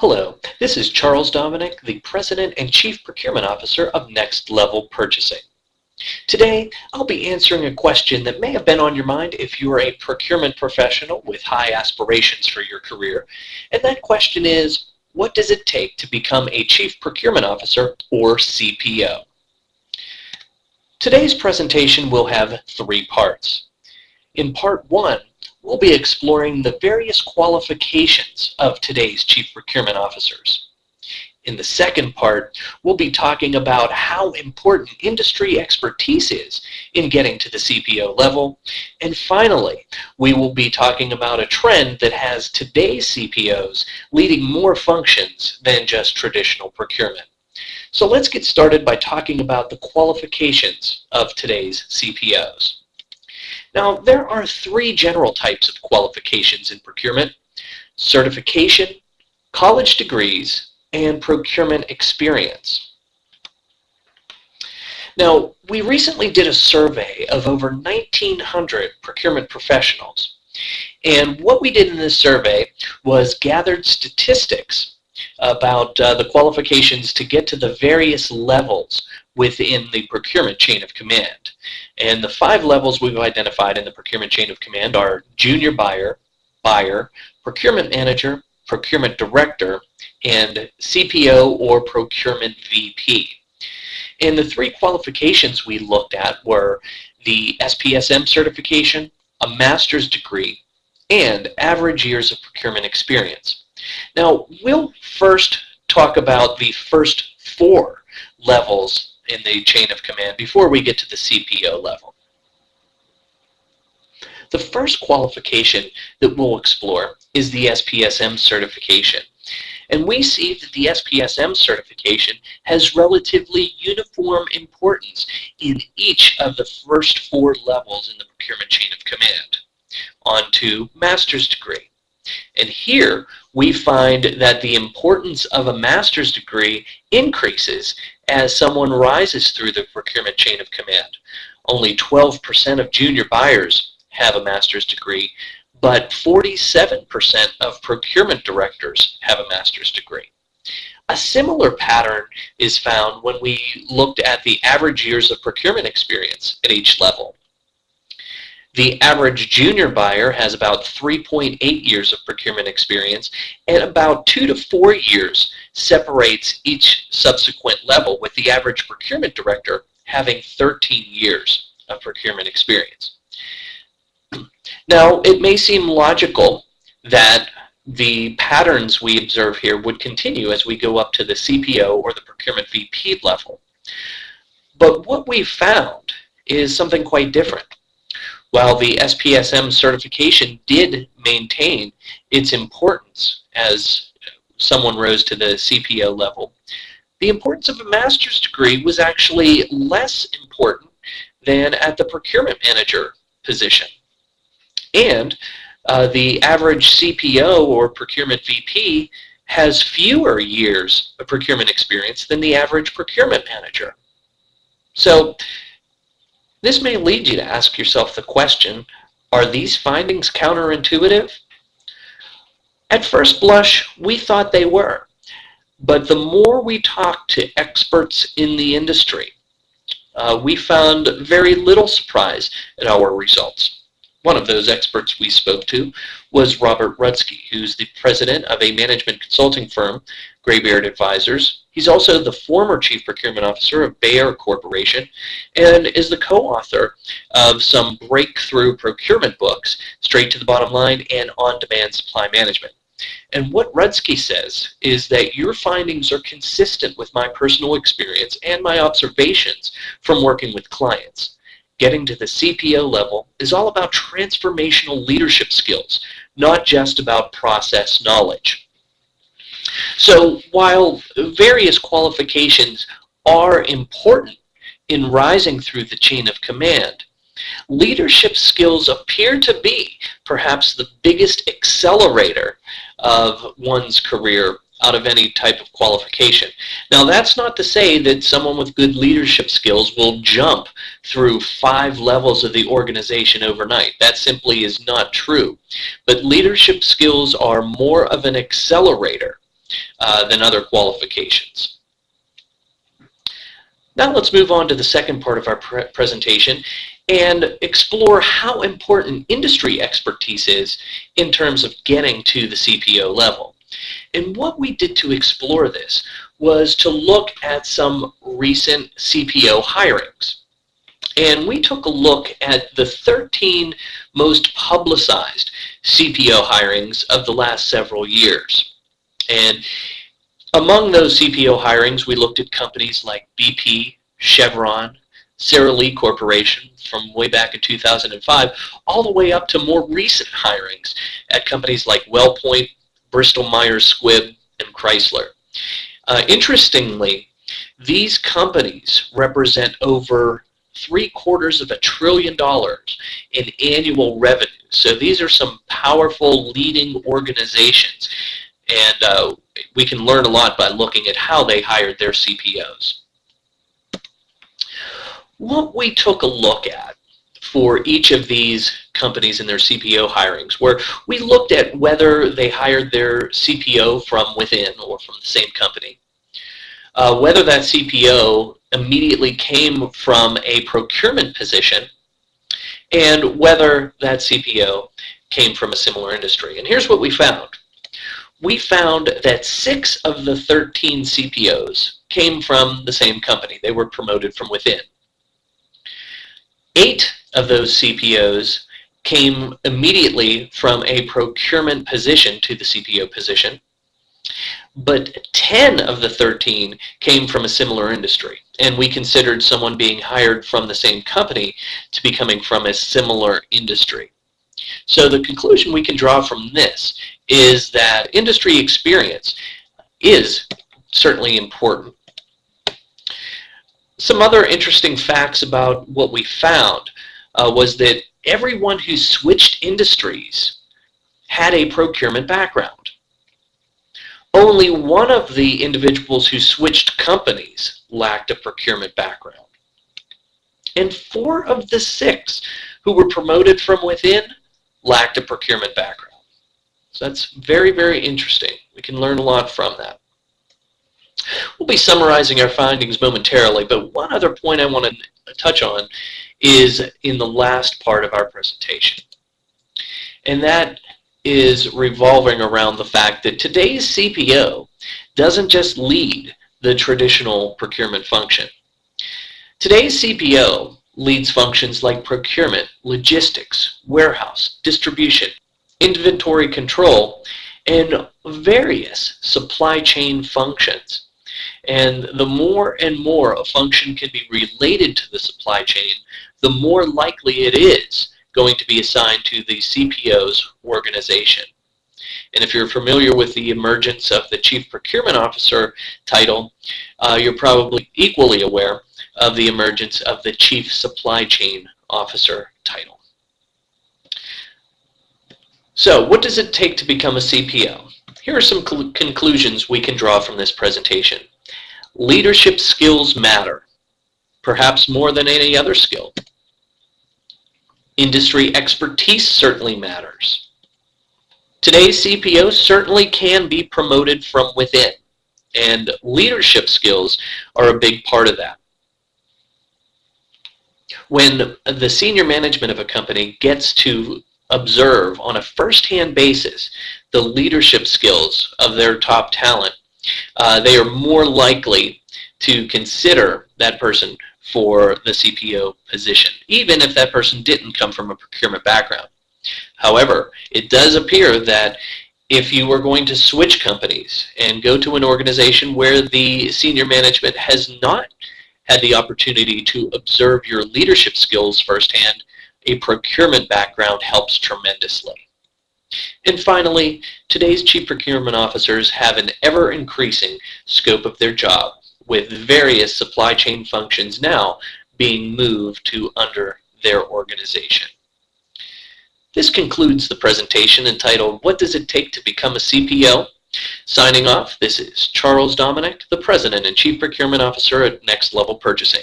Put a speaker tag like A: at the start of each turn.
A: Hello, this is Charles Dominic, the President and Chief Procurement Officer of Next Level Purchasing. Today, I'll be answering a question that may have been on your mind if you are a procurement professional with high aspirations for your career. And that question is, what does it take to become a Chief Procurement Officer or CPO? Today's presentation will have three parts. In part one, we'll be exploring the various qualifications of today's Chief Procurement Officers. In the second part, we'll be talking about how important industry expertise is in getting to the CPO level. And finally, we will be talking about a trend that has today's CPOs leading more functions than just traditional procurement. So let's get started by talking about the qualifications of today's CPOs. Now, there are three general types of qualifications in procurement: certification, college degrees, and procurement experience. Now, we recently did a survey of over 1,900 procurement professionals, and what we did in this survey was gathered statistics about the qualifications to get to the various levels within the procurement chain of command. And the 5 levels we've identified in the procurement chain of command are junior buyer, procurement manager, procurement director, and CPO or procurement VP. And the 3 qualifications we looked at were the SPSM certification, a master's degree, and average years of procurement experience. Now, we'll first talk about the first 4 levels in the chain of command before we get to the CPO level. The first qualification that we'll explore is the SPSM certification. And we see that the SPSM certification has relatively uniform importance in each of the first 4 levels in the procurement chain of command. On to master's degree. And here we find that the importance of a master's degree increases as someone rises through the procurement chain of command. Only 12% of junior buyers have a master's degree, but 47% of procurement directors have a master's degree. A similar pattern is found when we looked at the average years of procurement experience at each level. The average junior buyer has about 3.8 years of procurement experience, and about 2 to 4 years separates each subsequent level, with the average procurement director having 13 years of procurement experience. Now, it may seem logical that the patterns we observe here would continue as we go up to the CPO or the procurement VP level. But what we've found is something quite different. While the SPSM certification did maintain its importance as someone rose to the CPO level, the importance of a master's degree was actually less important than at the procurement manager position. And the average CPO or procurement VP has fewer years of procurement experience than the average procurement manager. So this may lead you to ask yourself the question, are these findings counterintuitive? At first blush, we thought they were. But the more we talked to experts in the industry, we found very little surprise at our results. One of those experts we spoke to was Robert Rudsky, who's the president of a management consulting firm, Graybeard Advisors. He's also the former Chief Procurement Officer of Bayer Corporation and is the co-author of some breakthrough procurement books, Straight to the Bottom Line and On-Demand Supply Management. And what Rudsky says is that your findings are consistent with my personal experience and my observations from working with clients. Getting to the CPO level is all about transformational leadership skills, not just about process knowledge. So while various qualifications are important in rising through the chain of command, leadership skills appear to be perhaps the biggest accelerator of one's career out of any type of qualification. Now, that's not to say that someone with good leadership skills will jump through 5 levels of the organization overnight. That simply is not true. But leadership skills are more of an accelerator than other qualifications. Now let's move on to the second part of our presentation and explore how important industry expertise is in terms of getting to the CPO level. And what we did to explore this was to look at some recent CPO hirings. And we took a look at the 13 most publicized CPO hirings of the last several years. And among those CPO hirings, we looked at companies like BP, Chevron, Sara Lee Corporation from way back in 2005, all the way up to more recent hirings at companies like WellPoint, Bristol Myers Squibb, and Chrysler. Interestingly, these companies represent over $750 billion in annual revenue. So these are some powerful leading organizations, and we can learn a lot by looking at how they hired their CPOs. What we took a look at for each of these companies in their CPO hirings, where we looked at whether they hired their CPO from within or from the same company, whether that CPO immediately came from a procurement position, and whether that CPO came from a similar industry. And here's what we found. We found that 6 of the 13 CPOs came from the same company. They were promoted from within. 8 of those CPOs came immediately from a procurement position to the CPO position, but 10 of the 13 came from a similar industry, and we considered someone being hired from the same company to be coming from a similar industry. So the conclusion we can draw from this is that industry experience is certainly important. Some other interesting facts about what we found was that everyone who switched industries had a procurement background. Only one of the individuals who switched companies lacked a procurement background. And 4 of the 6 who were promoted from within lacked a procurement background. So that's very, very interesting. We can learn a lot from that. We'll be summarizing our findings momentarily, but one other point I want to touch on is in the last part of our presentation. And that is revolving around the fact that today's CPO doesn't just lead the traditional procurement function. Today's CPO leads functions like procurement, logistics, warehouse, distribution, inventory control, and various supply chain functions. And the more and more a function can be related to the supply chain, the more likely it is going to be assigned to the CPO's organization. And if you're familiar with the emergence of the Chief Procurement Officer title, you're probably equally aware of the emergence of the Chief Supply Chain Officer title. So what does it take to become a CPO? Here are some conclusions we can draw from this presentation. Leadership skills matter, perhaps more than any other skill. Industry expertise certainly matters. Today's CPO certainly can be promoted from within, and leadership skills are a big part of that. When the senior management of a company gets to observe on a first-hand basis the leadership skills of their top talent, they are more likely to consider that person for the CPO position, even if that person didn't come from a procurement background. However, it does appear that if you are going to switch companies and go to an organization where the senior management has not had the opportunity to observe your leadership skills firsthand, a procurement background helps tremendously. And finally, today's Chief Procurement Officers have an ever-increasing scope of their job, with various supply chain functions now being moved to under their organization. This concludes the presentation entitled, What Does It Take to Become a CPO? Signing off, this is Charles Dominic, the President and Chief Procurement Officer at Next Level Purchasing.